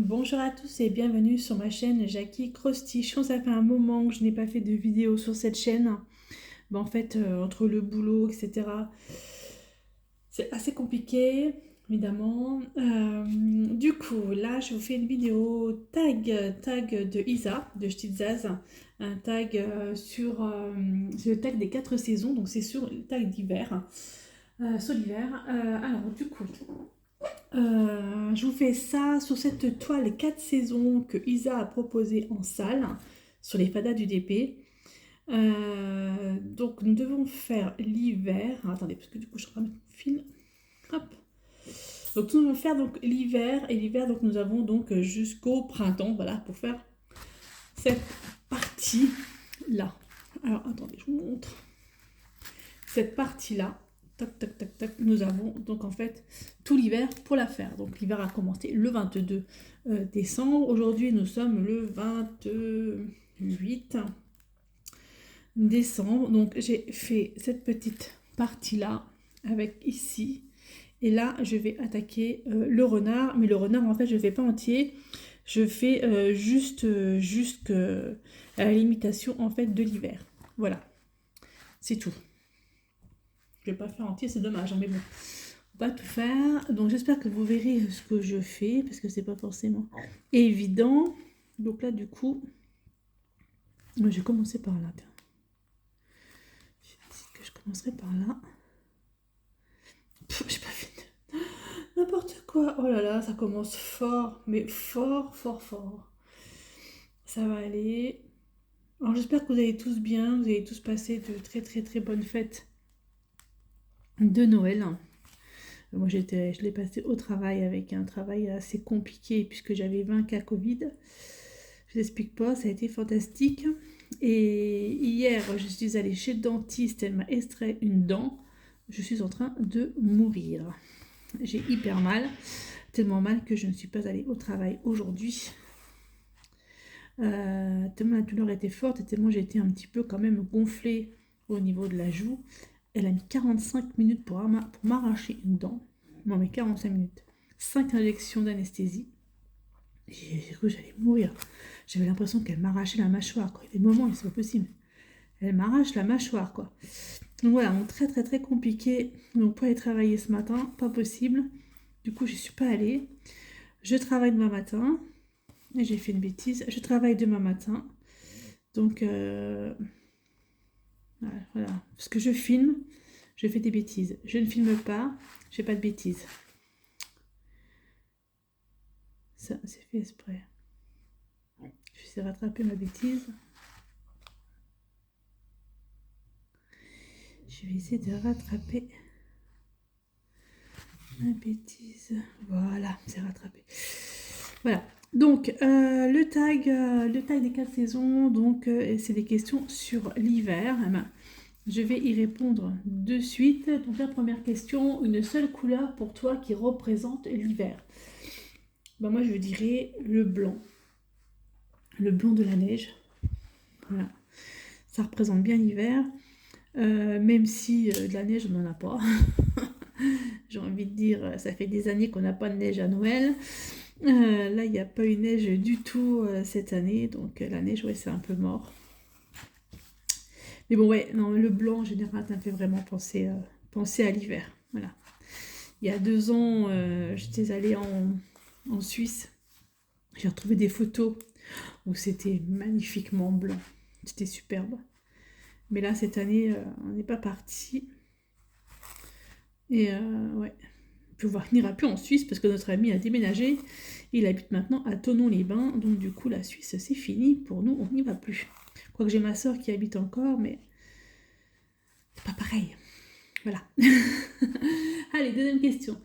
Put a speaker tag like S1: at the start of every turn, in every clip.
S1: Bonjour à tous et bienvenue sur ma chaîne Jackie Crostichon. Ça fait un moment que je n'ai pas fait de vidéo sur cette chaîne. En fait, entre le boulot, etc., c'est assez compliqué, évidemment. Du coup, là, je vous fais une vidéo tag de Isa, de Stitzaz. Un tag c'est le tag des 4 saisons, donc c'est sur le tag d'hiver. Sur l'hiver. Alors, du coup... je vous fais ça sur cette toile 4 saisons que Isa a proposée en salle sur les fadas du DP. Donc nous devons faire l'hiver. Attendez, parce que du coup je reprends mon fil. Hop. Donc nous devons faire donc l'hiver et l'hiver donc nous avons donc jusqu'au printemps, voilà, pour faire cette partie là. Alors attendez, je vous montre cette partie là. Tac, tac, tac, tac. Nous avons donc en fait tout l'hiver pour la faire. Donc l'hiver a commencé le 22 décembre. Aujourd'hui, nous sommes le 28 décembre. Donc j'ai fait cette petite partie-là avec ici. Et là, je vais attaquer le renard. Mais le renard, en fait, je ne fais pas entier. Je fais juste la limitation en fait de l'hiver. Voilà, c'est tout. Je vais pas faire entier, c'est dommage, hein, mais bon, on va tout faire. Donc j'espère que vous verrez ce que je fais, parce que c'est pas forcément évident. Donc là, du coup, je vais commencer par là. Je décide que je commencerai par là. J'ai pas fait n'importe quoi. Oh là là, ça commence fort, mais fort, fort, fort. Ça va aller. Alors j'espère que vous allez tous bien, vous allez tous passer de très très très bonnes fêtes de Noël. Moi, je l'ai passé au travail avec un travail assez compliqué puisque j'avais 20 cas Covid. Je vous explique pas, ça a été fantastique. Et hier, je suis allée chez le dentiste, elle m'a extrait une dent. Je suis en train de mourir. J'ai hyper mal, tellement mal que je ne suis pas allée au travail aujourd'hui. Tellement la douleur était forte et tellement j'ai été un petit peu quand même gonflée au niveau de la joue. Elle a mis 45 minutes pour m'arracher une dent. Non mais 45 minutes. 5 injections d'anesthésie. J'ai cru que j'allais mourir. J'avais l'impression qu'elle m'arrachait la mâchoire, quoi. Il y a des moments où c'est pas possible. Elle m'arrache la mâchoire, quoi. Donc voilà, donc très très très compliqué. Donc pour aller travailler ce matin, pas possible. Du coup, je suis pas allée. Je travaille demain matin. Et j'ai fait une bêtise. Je travaille demain matin. Donc voilà. Parce que je filme, je fais des bêtises. Je ne filme pas, je fais pas de bêtises. Ça, c'est fait exprès. Je vais essayer de rattraper ma bêtise. Je vais essayer de rattraper ma bêtise. Voilà, c'est rattrapé. Voilà. Donc, le tag des 4 saisons, donc c'est des questions sur l'hiver. Je vais y répondre de suite. Donc, la première question, une seule couleur pour toi qui représente l'hiver. Moi, je dirais le blanc. Le blanc de la neige. Voilà. Ça représente bien l'hiver. Même si de la neige, on n'en a pas. J'ai envie de dire, ça fait des années qu'on n'a pas de neige à Noël. Là, il n'y a pas eu neige du tout cette année. Donc, la neige, ouais, c'est un peu mort. Mais bon, ouais, non, le blanc, en général, ça me fait vraiment penser à l'hiver. Voilà. Il y a 2 ans, j'étais allée en Suisse. J'ai retrouvé des photos où c'était magnifiquement blanc. C'était superbe. Mais là, cette année, on n'est pas parti. Et ouais, on n'ira plus en Suisse parce que notre ami a déménagé. Il habite maintenant à Thonon-les-Bains. Donc du coup, la Suisse, c'est fini. Pour nous, on n'y va plus. Quoique j'ai ma soeur qui habite encore, mais c'est pas pareil. Voilà. Allez, deuxième question.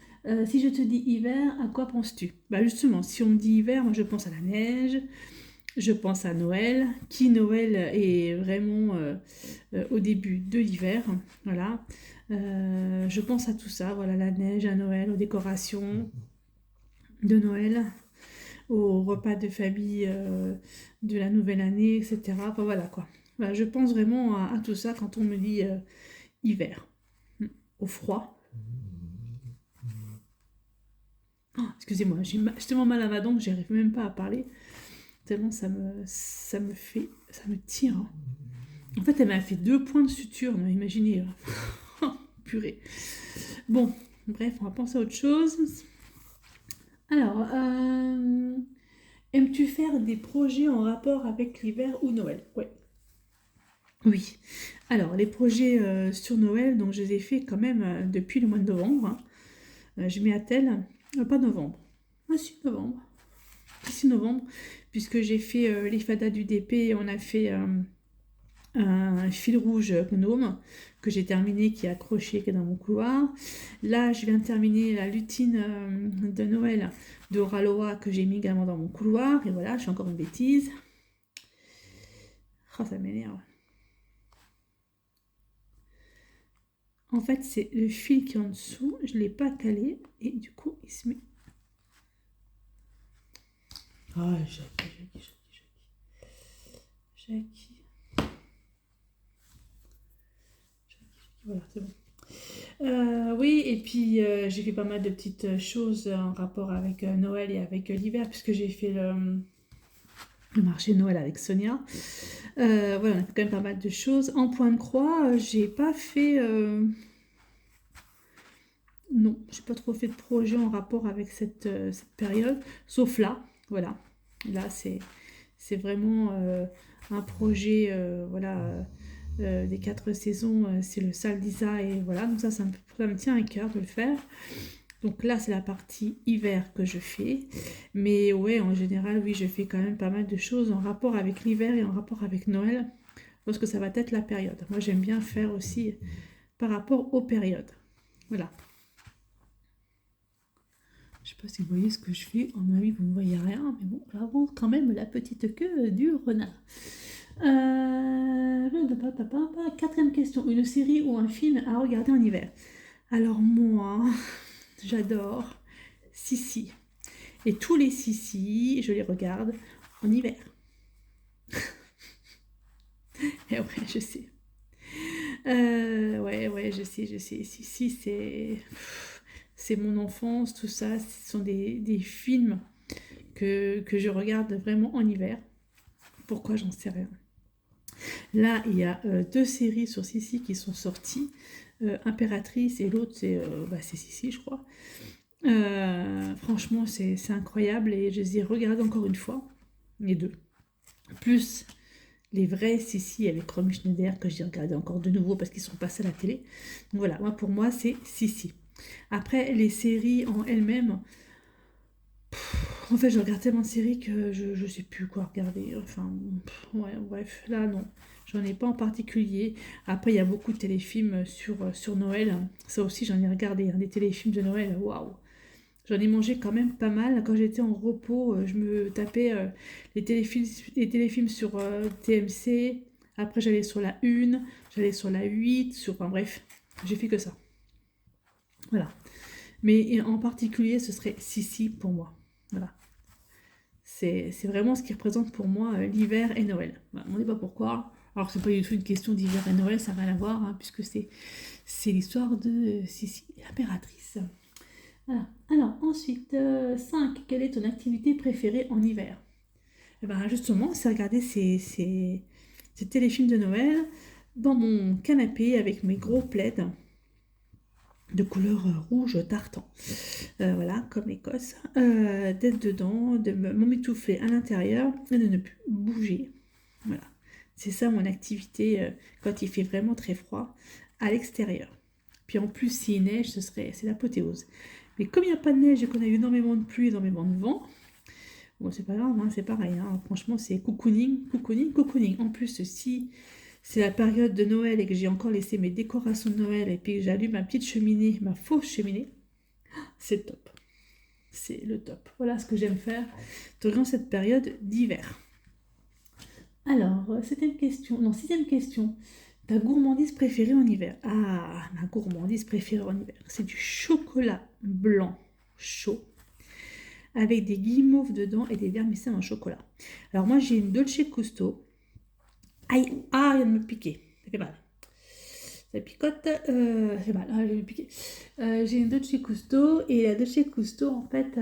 S1: Si je te dis hiver, à quoi penses-tu? Justement, si on me dit hiver, moi je pense à la neige, je pense à Noël, qui Noël est vraiment au début de l'hiver, voilà. Je pense à tout ça, voilà, la neige, à Noël, aux décorations de Noël, aux repas de famille de la nouvelle année, etc. Enfin voilà quoi. Voilà, je pense vraiment à tout ça quand on me dit hiver, au froid. Oh, excusez-moi, j'ai tellement mal à ma dent que j'arrive même pas à parler. Tellement ça me tire, hein. En fait, elle m'a fait 2 points de suture, imaginez. Purée. Bon, bref, on va penser à autre chose. Alors, aimes-tu faire des projets en rapport avec l'hiver ou Noël? Ouais. Oui. Alors, les projets sur Noël, donc je les ai faits quand même depuis le mois de novembre, hein. Je m'y attelle. Pas novembre. Ah si, novembre. 6 novembre, puisque j'ai fait les fadas du DP, on a fait un fil rouge gnome que j'ai terminé, qui est accroché, qui est dans mon couloir. Là, je viens de terminer la lutine de Noël de Raloa que j'ai mis également dans mon couloir. Et voilà, je fais encore une bêtise. Oh, ça m'énerve. En fait, c'est le fil qui est en dessous. Je ne l'ai pas calé. Et du coup, il se met... Ah, Jackie. Voilà, c'est bon. Oui, et puis j'ai fait pas mal de petites choses en rapport avec Noël et avec l'hiver, puisque j'ai fait le marché de Noël avec Sonia. Voilà, on a fait quand même pas mal de choses. En point de croix, j'ai pas fait... Non, j'ai pas trop fait de projet en rapport avec cette période, sauf là, voilà. Là, c'est vraiment un projet, voilà, des 4 saisons, c'est le Sal d'Isa, et voilà, donc ça me tient à cœur de le faire. Donc là, c'est la partie hiver que je fais. Mais ouais, en général, oui, je fais quand même pas mal de choses en rapport avec l'hiver et en rapport avec Noël, parce que ça va être la période. Moi, j'aime bien faire aussi par rapport aux périodes. Voilà. Je sais pas si vous voyez ce que je fais. En mon avis, vous ne voyez rien, mais bon, j'avance quand même la petite queue du renard. 4e question. Une série ou un film à regarder en hiver? Alors moi, j'adore Sissi. Et tous les Sissi, je les regarde en hiver. Et ouais, je sais. Ouais, je sais. Sissi, c'est mon enfance, tout ça. Ce sont des films que je regarde vraiment en hiver. Pourquoi, j'en sais rien. Là, il y a 2 séries sur Sissi qui sont sorties. Impératrice, et l'autre, c'est Sissi, je crois. Franchement, c'est incroyable, et je les ai regardés encore une fois, les 2. Plus les vrais Sissi avec Romy Schneider que j'ai regardé encore de nouveau parce qu'ils sont passés à la télé. Donc voilà, pour moi, c'est Sissi. Après, les séries en elles-mêmes, en fait, je regarde tellement de séries que je sais plus quoi regarder. Enfin, ouais, bref, là, non. J'en ai pas en particulier. Après, il y a beaucoup de téléfilms sur Noël. Ça aussi, j'en ai regardé, hein, des téléfilms de Noël. Waouh! J'en ai mangé quand même pas mal. Quand j'étais en repos, je me tapais les téléfilms sur TMC. Après, j'allais sur la 1, j'allais sur la 8, enfin bref, j'ai fait que ça. Voilà. Mais en particulier, ce serait Sissi pour moi. Voilà. C'est vraiment ce qui représente pour moi l'hiver et Noël. Voilà, on ne sait pas pourquoi. Alors, c'est pas du tout une question d'hiver et Noël, ça n'a rien à voir, hein, puisque c'est l'histoire de Sissi, l'impératrice. Voilà. Alors, ensuite, 5. Quelle est ton activité préférée en hiver? Eh ben, justement, c'est regarder ces téléfilms de Noël dans mon canapé avec mes gros plaids de couleur rouge tartan. Voilà, comme l'Écosse. D'être dedans, de m'emmitoufler à l'intérieur et de ne plus bouger. Voilà. C'est ça mon activité quand il fait vraiment très froid à l'extérieur. Puis en plus, s'il neige, c'est l'apothéose. Mais comme il n'y a pas de neige et qu'on a eu énormément de pluie, énormément de vent, bon, c'est pas grave, hein, c'est pareil, hein. Franchement, c'est cocooning, cocooning, cocooning. En plus, si c'est la période de Noël et que j'ai encore laissé mes décorations de Noël et puis que j'allume ma petite cheminée, ma fausse cheminée, c'est le top. C'est le top. Voilà ce que j'aime faire durant cette période d'hiver. Alors, 6e question. Ta gourmandise préférée en hiver? Ah, ma gourmandise préférée en hiver, c'est du chocolat blanc chaud avec des guimauves dedans et des vermicelles en chocolat. Alors moi, j'ai une Dolce Gusto. Aïe, ah, il vient de me piquer. Ça fait mal. Ça picote, j'ai mal, ah, j'ai piqué. J'ai une Dolce Gusto et la Dolce Gusto en fait,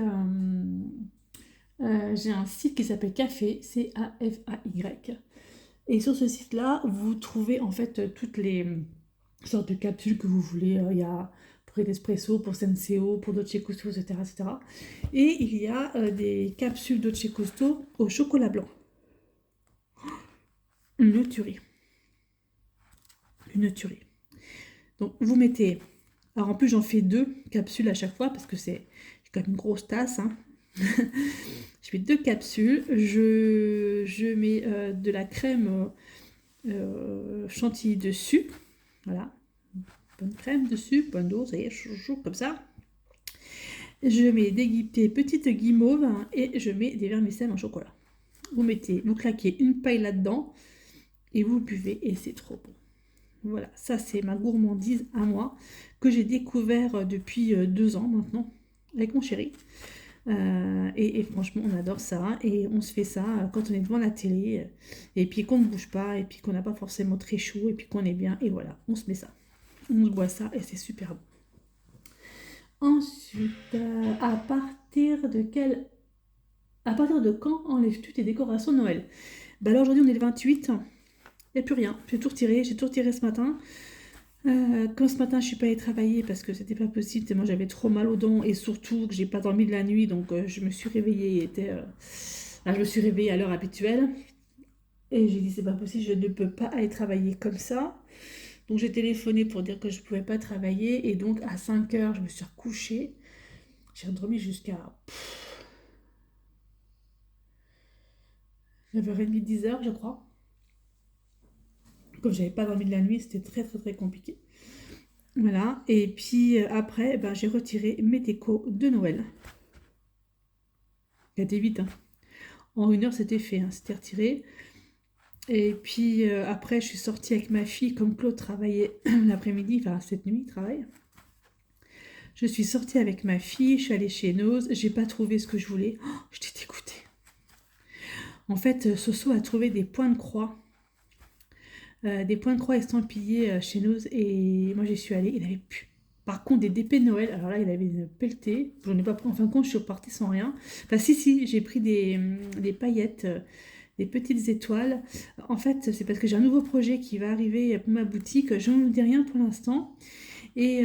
S1: j'ai un site qui s'appelle Café, Cafay. Et sur ce site-là, vous trouvez en fait toutes les sortes de capsules que vous voulez. Il y a pour Espresso, pour Senseo, pour Dolce Gusto, etc., etc. Et il y a des capsules Dolce Gusto au chocolat blanc. Une tuerie. Une tuerie. Donc vous mettez... Alors en plus j'en fais 2 capsules à chaque fois parce que c'est quand même une grosse tasse. Hein. Je fais 2 capsules. Je mets de la crème chantilly dessus. Voilà. Bonne crème dessus, bonne dose, ça y est, chou, comme ça. Je mets des petites guimauves hein, et je mets des vermicelles en chocolat. Vous claquez une paille là-dedans et vous buvez et c'est trop bon. Voilà, ça c'est ma gourmandise à moi que j'ai découvert depuis 2 ans maintenant avec mon chéri. Et franchement, on adore ça et on se fait ça quand on est devant la télé et puis qu'on ne bouge pas et puis qu'on n'a pas forcément très chaud et puis qu'on est bien et voilà, on se met ça. On se boit ça et c'est super bon. Ensuite, à partir de quand enlèves-tu tes décorations de Noël? Bah alors aujourd'hui on est le 28, il n'y a plus rien. J'ai tout retiré ce matin. Comme ce matin je suis pas allée travailler parce que c'était pas possible, tellement j'avais trop mal aux dents et surtout que j'ai pas dormi de la nuit, donc je me suis réveillée, je me suis réveillée à l'heure habituelle. Et j'ai dit c'est pas possible, je ne peux pas aller travailler comme ça. Donc j'ai téléphoné pour dire que je pouvais pas travailler et donc à 5 heures je me suis recouchée. J'ai dormi jusqu'à 9h30, 10h je crois. Comme j'avais pas dormi de la nuit, c'était très très très compliqué. Voilà, et puis après, ben, j'ai retiré mes décos de Noël. Il a été vite, hein. En 1 heure, c'était fait, hein, c'était retiré. Et puis après, je suis sortie avec ma fille, comme Claude travaillait l'après-midi, enfin cette nuit, il travaille. Je suis sortie avec ma fille, je suis allée chez Nose, j'ai pas trouvé ce que je voulais. Oh, j'étais dégoûtée. En fait, Soso a trouvé des points de croix. Des points de croix estampillés chez Nose et moi j'y suis allée, il n'avait plus. Par contre, des DP de Noël, alors là, il avait une pelletée. J'en ai pas pris. En fin de compte, je suis repartie sans rien. Enfin, si, j'ai pris des paillettes, des petites étoiles. En fait, c'est parce que j'ai un nouveau projet qui va arriver pour ma boutique. Je ne vous dis rien pour l'instant. Et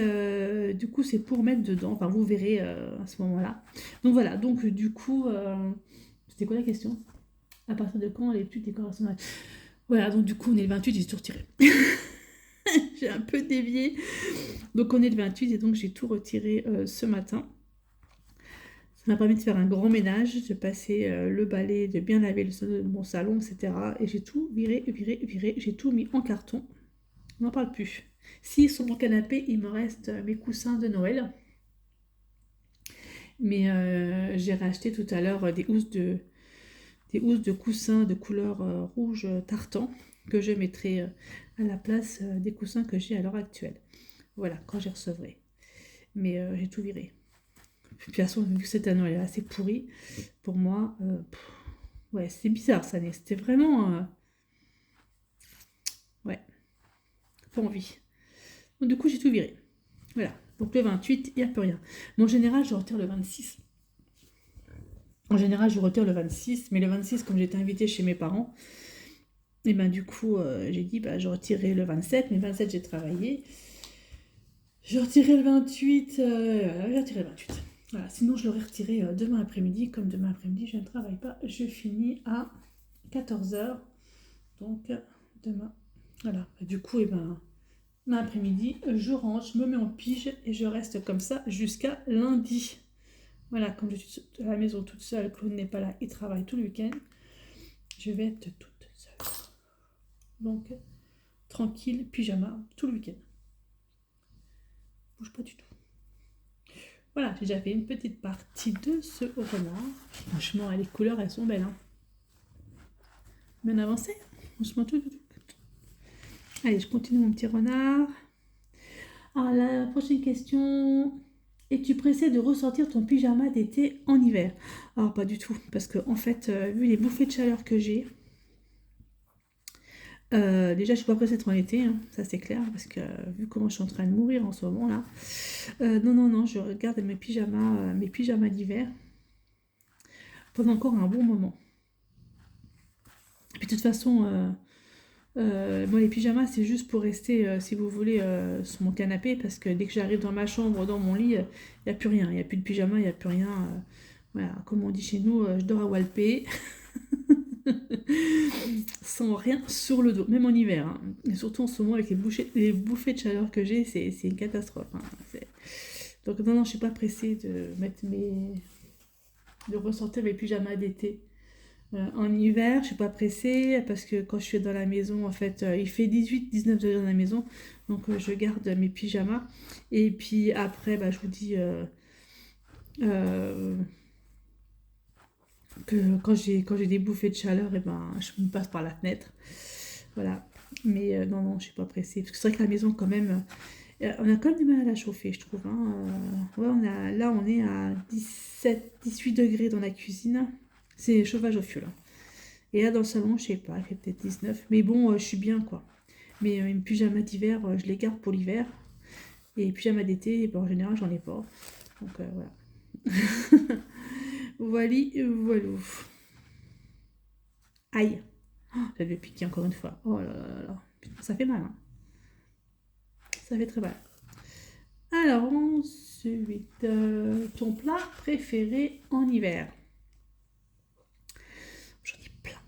S1: du coup, c'est pour mettre dedans. Enfin, vous verrez à ce moment-là. Donc voilà. Donc, du coup, c'était quoi la question? À partir de quand les petites décorations de Noël? Voilà. Donc, du coup, on est le 28, j'ai tout retiré. J'ai un peu dévié. Donc on est le 28 et donc j'ai tout retiré ce matin. Ça m'a permis de faire un grand ménage, de passer le balai, de bien laver mon salon, etc. Et j'ai tout viré. J'ai tout mis en carton. On n'en parle plus. Si sur mon canapé, il me reste mes coussins de Noël. Mais j'ai racheté tout à l'heure des housses de coussins de couleur rouge tartan que je mettrai à la place des coussins que j'ai à l'heure actuelle. Voilà, quand j'y recevrai. Mais j'ai tout viré. Puis de toute façon, vu que cette année est assez pourrie, pour moi, ouais, c'est bizarre ça, c'était vraiment... ouais, pas envie. Donc du coup, j'ai tout viré. Voilà, donc le 28, il n'y a plus rien. Mais en général, je retire le 26. En général, je retire le 26, mais le 26, comme j'étais invitée chez mes parents, et ben du coup, j'ai dit, bah, je retirerai le 27, mais le 27, j'ai travaillé. Je retirerai le 28, j'ai retiré le 28. Voilà, sinon je l'aurais retiré demain après-midi. Comme demain après-midi, je ne travaille pas. Je finis à 14h. Donc, demain. Voilà. Et du coup, demain après-midi, je range, je me mets en pige et je reste comme ça jusqu'à lundi. Voilà, comme je suis à la maison toute seule, Claude n'est pas là, il travaille tout le week-end. Je vais être toute seule. Donc, tranquille, pyjama, tout le week-end. Bouge pas du tout. Voilà, j'ai déjà fait une petite partie de ce renard. Franchement, les couleurs, elles sont belles. Hein. Bien avancé. Franchement, tout. Allez, je continue mon petit renard. Alors, la prochaine question. Es-tu pressé de ressortir ton pyjama d'été en hiver? Alors, pas du tout. Parce que, en fait, vu les bouffées de chaleur que j'ai, Déjà, je suis pas pressée d'être en été, hein, ça c'est clair, parce que vu comment je suis en train de mourir en ce moment là. Non, non, non, je regarde mes pyjamas d'hiver pendant encore un bon moment. Et puis de toute façon, moi les pyjamas c'est juste pour rester, si vous voulez, sur mon canapé, parce que dès que j'arrive dans ma chambre, dans mon lit, il n'y a plus rien, il n'y a plus de pyjama, il n'y a plus rien. Voilà, comme on dit chez nous, je dors à Walpé. Sans rien sur le dos, même en hiver, hein. Et surtout en ce moment avec les bouffées de chaleur que j'ai, c'est une catastrophe, hein. Donc non, non, je suis pas pressée de ressortir mes pyjamas d'été. En hiver, je suis pas pressée parce que quand je suis dans la maison, en fait, il fait 18-19 degrés dans la maison, donc je garde mes pyjamas. Et puis après, bah, je vous dis euh, que quand j'ai des bouffées de chaleur, et ben, je me passe par la fenêtre. Voilà. Mais non, non, je suis pas pressée. Parce que c'est vrai que la maison, quand même, on a quand même du mal à la chauffer, je trouve, hein. Ouais, là, on est à 17-18 degrés dans la cuisine. C'est chauffage au fioul, hein. Et là, dans le salon, je sais pas, il fait peut-être 19. Mais bon, je suis bien, quoi. Mais mes pyjamas d'hiver, je les garde pour l'hiver. Et les pyjamas d'été, ben, en général, j'en ai pas. Donc voilà. Voili, voilou. Aïe. Oh, ça devait piquer encore une fois. Oh là là là là. Putain, ça fait mal, hein. Ça fait très mal. Alors, ensuite, ton plat préféré en hiver? J'en ai plein.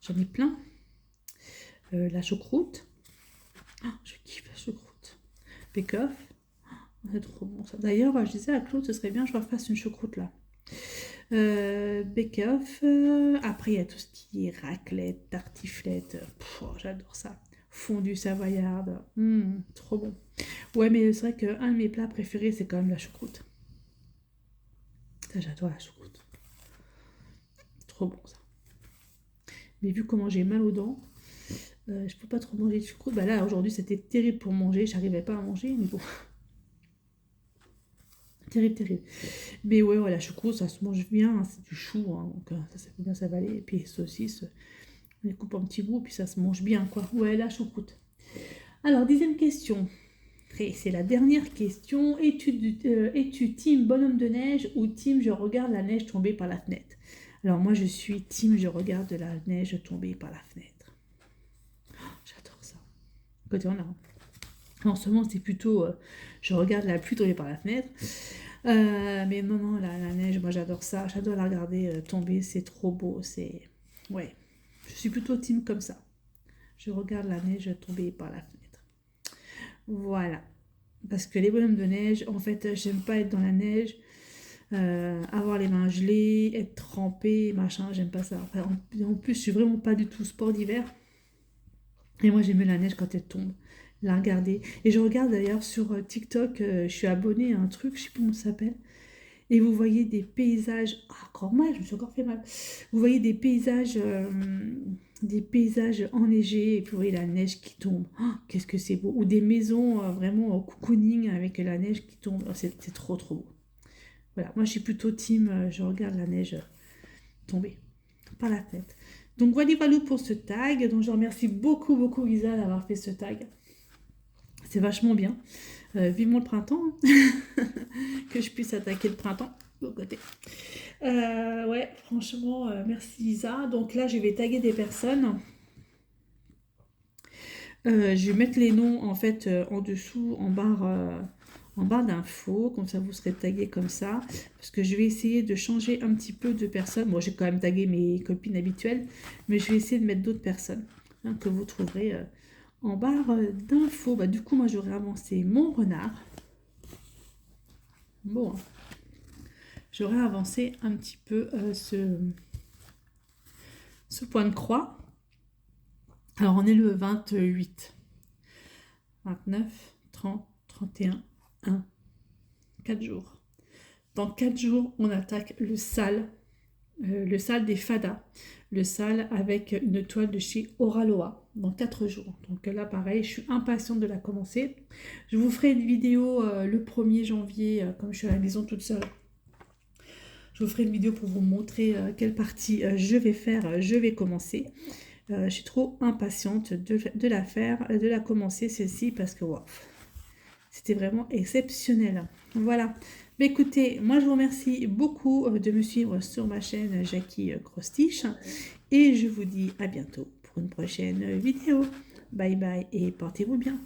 S1: J'en ai plein. La choucroute. Oh, je kiffe la choucroute. Bake-off. Oh, c'est trop bon ça. D'ailleurs, je disais à Claude, ce serait bien que je refasse une choucroute là. Bake-off. Après, il y a tout ce qui est raclette, tartiflette. Oh, j'adore ça. Fondue savoyarde. Trop bon. Ouais, mais c'est vrai qu'un de mes plats préférés, c'est quand même la choucroute. Ça, j'adore la choucroute. Trop bon ça. Mais vu comment j'ai mal aux dents, je peux pas trop manger de choucroute. Bah là, aujourd'hui, c'était terrible pour manger. J'arrivais pas à manger, mais bon. Terrible, terrible. Mais ouais, la choucroute, ça se mange bien, hein, c'est du chou, hein, donc ça peut bien s'avaler. Et puis les saucisses, on les coupe en petits bouts, puis ça se mange bien, quoi. Ouais, la choucroute. Alors, 10e question. Et c'est la dernière question. Es-tu team bonhomme de neige ou team je regarde la neige tomber par la fenêtre? Alors moi, je suis team je regarde la neige tomber par la fenêtre. Oh, j'adore ça. Côté on a. En ce moment, c'est plutôt je regarde la pluie tomber par la fenêtre. Mais non, non, la neige, moi j'adore ça. J'adore la regarder tomber. C'est trop beau. Ouais. Je suis plutôt team comme ça. Je regarde la neige tomber par la fenêtre. Voilà. Parce que les bonhommes de neige, en fait, j'aime pas être dans la neige, avoir les mains gelées, être trempée, machin, j'aime pas ça. Enfin, en plus, je suis vraiment pas du tout sport d'hiver. Et moi, j'aime la neige quand elle tombe, la regarder. Et je regarde d'ailleurs sur TikTok, je suis abonnée à un truc, je sais plus comment ça s'appelle. Et vous voyez des paysages, ah, encore mal, je me suis encore fait mal. Vous voyez des paysages enneigés, et puis vous voyez la neige qui tombe. Oh, qu'est-ce que c'est beau. Ou des maisons vraiment en cocooning avec la neige qui tombe. Oh, c'est trop trop beau. Voilà, moi je suis plutôt team, je regarde la neige tomber par la tête. Donc voilà pour ce tag. Donc je remercie beaucoup beaucoup Lisa d'avoir fait ce tag. C'est vachement bien. Vivement le printemps, hein. Que je puisse attaquer le printemps de côté. Ouais, franchement, merci Lisa. Donc là, je vais taguer des personnes. Je vais mettre les noms en fait en dessous, en barre d'infos, comme ça vous serez tagués comme ça. Parce que je vais essayer de changer un petit peu de personnes. Bon, j'ai quand même tagué mes copines habituelles, mais je vais essayer de mettre d'autres personnes, hein, que vous trouverez en barre d'infos. Bah, du coup, moi j'aurais avancé mon renard. Bon, hein. J'aurais avancé un petit peu ce point de croix. Alors on est le 28, 29, 30, 31, 1, 4 jours. Dans 4 jours, on attaque le sale des Fada, le sale avec une toile de chez Oraloa, dans 4 jours. Donc là, pareil, je suis impatiente de la commencer. Je vous ferai une vidéo le 1er janvier, comme je suis à la maison toute seule. Je vous ferai une vidéo pour vous montrer quelle partie je vais faire, je vais commencer. Je suis trop impatiente de la faire, de la commencer celle-ci parce que wow, c'était vraiment exceptionnel. Voilà. Mais écoutez, moi je vous remercie beaucoup de me suivre sur ma chaîne Jackie Crostiche et je vous dis à bientôt pour une prochaine vidéo. Bye bye et portez-vous bien.